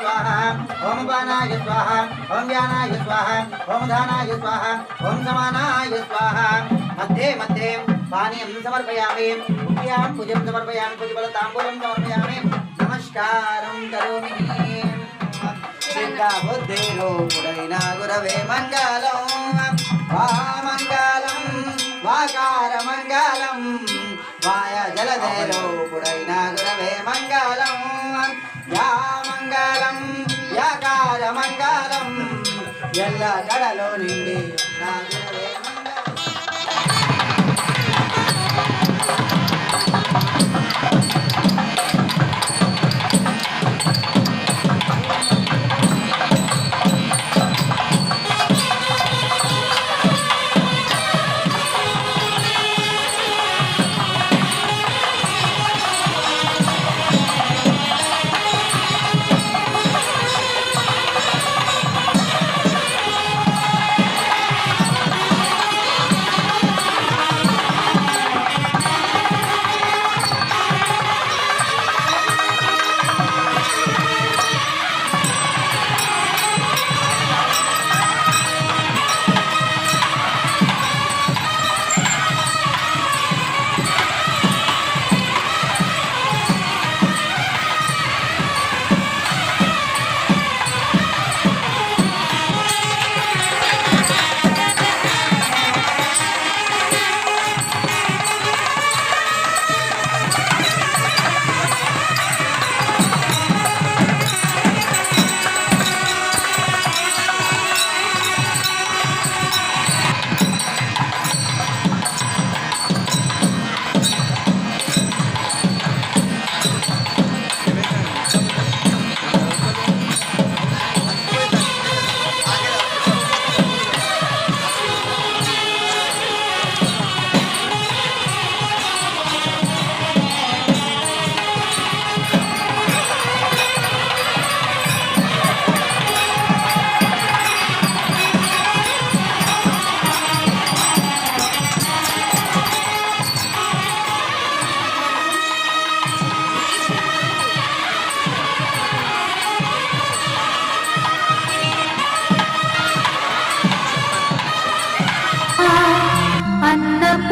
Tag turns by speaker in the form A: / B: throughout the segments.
A: ओम बाणाय स्वाहा ओम ज्ञानाय स्वाहा ओम धानाय स्वाहा ओम समानाय स्वाहा मध्ये मध्ये पानीयं समर्पयामि पुण्यां पूजं समर्पयामि पुष्पलताम्बूलं समर्पयामि नमस्कारं करोमि सिद्धाबुद्धिरूपुडैना गुरवे मङ्गलं वामङ्गलं वाकारमङ्गलं माया जलधैरूपुडैना गुरवे मङ्गलं या मङ्गलं याकार मङ्गलं एल्ल कड़लो निंडी ना गुरवे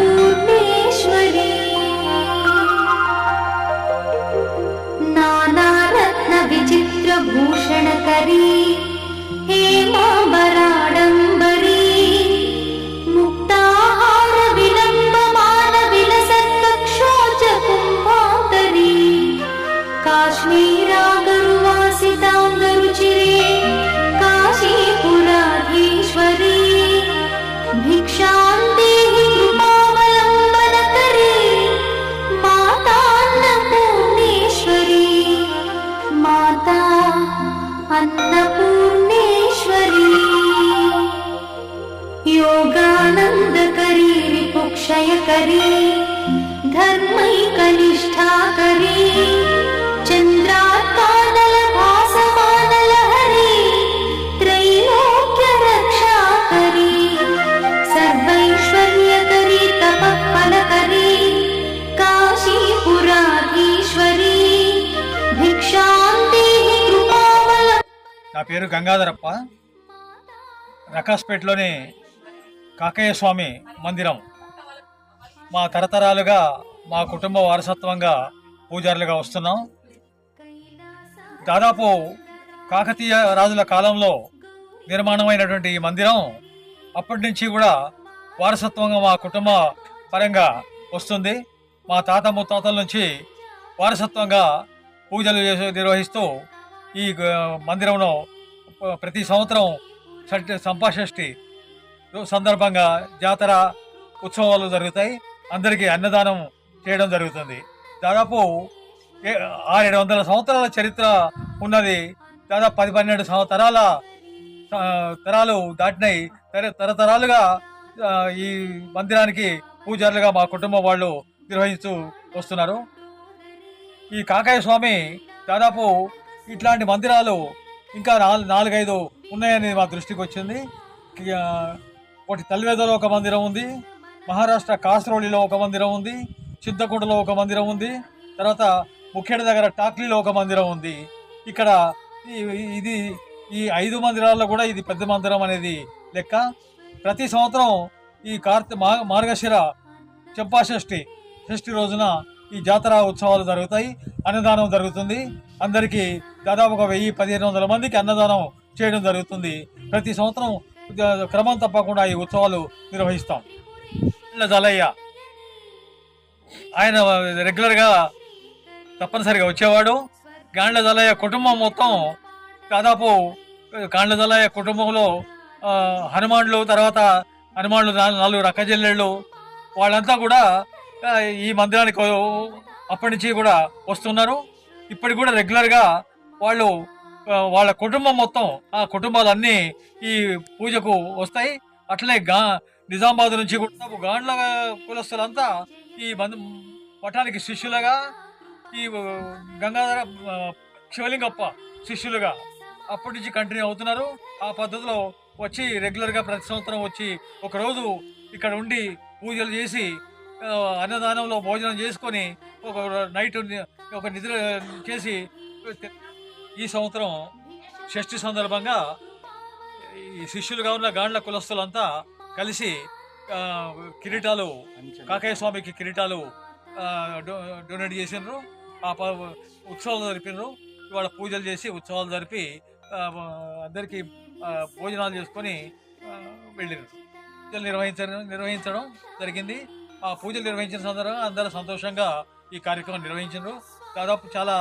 B: अन्नपूर्णेश्वरी नानारत्न विचित्रभूषणकरी हेमाम्बराडम्बरी मुक्ताहार विलम्बमान विलसत्कक्षोज कुम्भान्तरी करी धर्मैकनिष्ठा करी चन्द्रात्मानल भासमानल हरी त्रैलोक्य रक्षा करी सर्वैश्वर्य करी तपःफल करी काशीपुराधीश्वरी भिक्षान्ति कृपावल।
C: నా పేరు గంగాధరప్ప. రకాస్పేటలోని కాకయ్య స్వామి మందిరం మా తరతరాలుగా మా కుటుంబ వారసత్వంగా పూజారులుగా వస్తున్నాం. దాదాపు కాకతీయ రాజుల కాలంలో నిర్మాణమైనటువంటి ఈ మందిరం అప్పటి నుంచి కూడా వారసత్వంగా మా కుటుంబ పరంగా వస్తుంది. మా తాత ముత్తాతల నుంచి వారసత్వంగా పూజలు నిర్వహిస్తూ ఈ మందిరంలో ప్రతి సంవత్సరం సంపాషష్ఠి సందర్భంగా జాతర ఉత్సవాలు జరుగుతాయి. అందరికీ అన్నదానం చేయడం జరుగుతుంది. దాదాపు 600-700 సంవత్సరాల చరిత్ర ఉన్నది. దాదాపు 10-12 తరాలు దాటినాయి. తరతరాలుగా ఈ మందిరానికి పూజారులుగా మా కుటుంబం వాళ్ళు నిర్వహిస్తూ వస్తున్నారు. ఈ కాకయ్య స్వామి దాదాపు ఇట్లాంటి మందిరాలు ఇంకా 4-5 ఉన్నాయని మా దృష్టికి వచ్చింది. ఒకటి తల్వేదలో ఒక మందిరం ఉంది, మహారాష్ట్ర కాసరోలిలో ఒక మందిరం ఉంది, చింతకుంటలో ఒక మందిరం ఉంది, తర్వాత ముఖ్యడ దగ్గర టాక్లీలో ఒక మందిరం ఉంది. ఇక్కడ ఈ 5 మందిరాల్లో కూడా ఇది పెద్ద మందిరం అనేది లెక్క. ప్రతి సంవత్సరం ఈ మార్గశిర చంపాషష్ఠి రోజున ఈ జాతర ఉత్సవాలు జరుగుతాయి. అన్నదానం జరుగుతుంది. అందరికీ దాదాపు ఒక 1000-1500 మందికి అన్నదానం చేయడం జరుగుతుంది. ప్రతి సంవత్సరం క్రమం తప్పకుండా ఈ ఉత్సవాలు నిర్వహిస్తాం. జలయ్య ఆయన రెగ్యులర్గా తప్పనిసరిగా వచ్చేవాడు. గాండ్ల జలయ్య కుటుంబం మొత్తం దాదాపు గాండ్ల జలయ్య కుటుంబంలో హనుమాన్లు, తర్వాత హనుమాన్లు 4 రక్కజెల్లెళ్ళు వాళ్ళంతా కూడా ఈ మందిరానికి అప్పటి నుంచి కూడా వస్తున్నారు. ఇప్పటికి కూడా రెగ్యులర్గా వాళ్ళు వాళ్ళ కుటుంబం మొత్తం ఆ కుటుంబాలన్నీ ఈ పూజకు వస్తాయి. అట్లనే నిజామాబాద్ నుంచి కూడా గాండ్ల కులస్తులంతా ఈ మఠానికి శిష్యులుగా, ఈ గంగాధర శివలింగప్ప శిష్యులుగా అప్పటి నుంచి కంటిన్యూ అవుతున్నారు. ఆ పద్ధతిలో వచ్చి రెగ్యులర్గా ప్రతి సంవత్సరం వచ్చి ఒకరోజు ఇక్కడ ఉండి పూజలు చేసి అన్నదానంలో భోజనం చేసుకొని ఒక నైట్ ఒక నిద్ర చేసి ఈ సంవత్సరం షష్ఠి సందర్భంగా ఈ శిష్యులుగా ఉన్న గాండ్ల కులస్తులంతా కలిసి కిరీటాలు కాకయ్య స్వామికి కిరీటాలు డొనేట్ చేసినారు. ఆ ఉత్సవాలు జరిపినారు. ఇవాళ పూజలు చేసి ఉత్సవాలు జరిపి అందరికీ భోజనాలు చేసుకొని వెళ్ళినారు. నిర్వహించడం జరిగింది. ఆ పూజలు నిర్వహించిన సందర్భంగా అందరూ సంతోషంగా ఈ కార్యక్రమం నిర్వహించారు. దాదాపు చాలా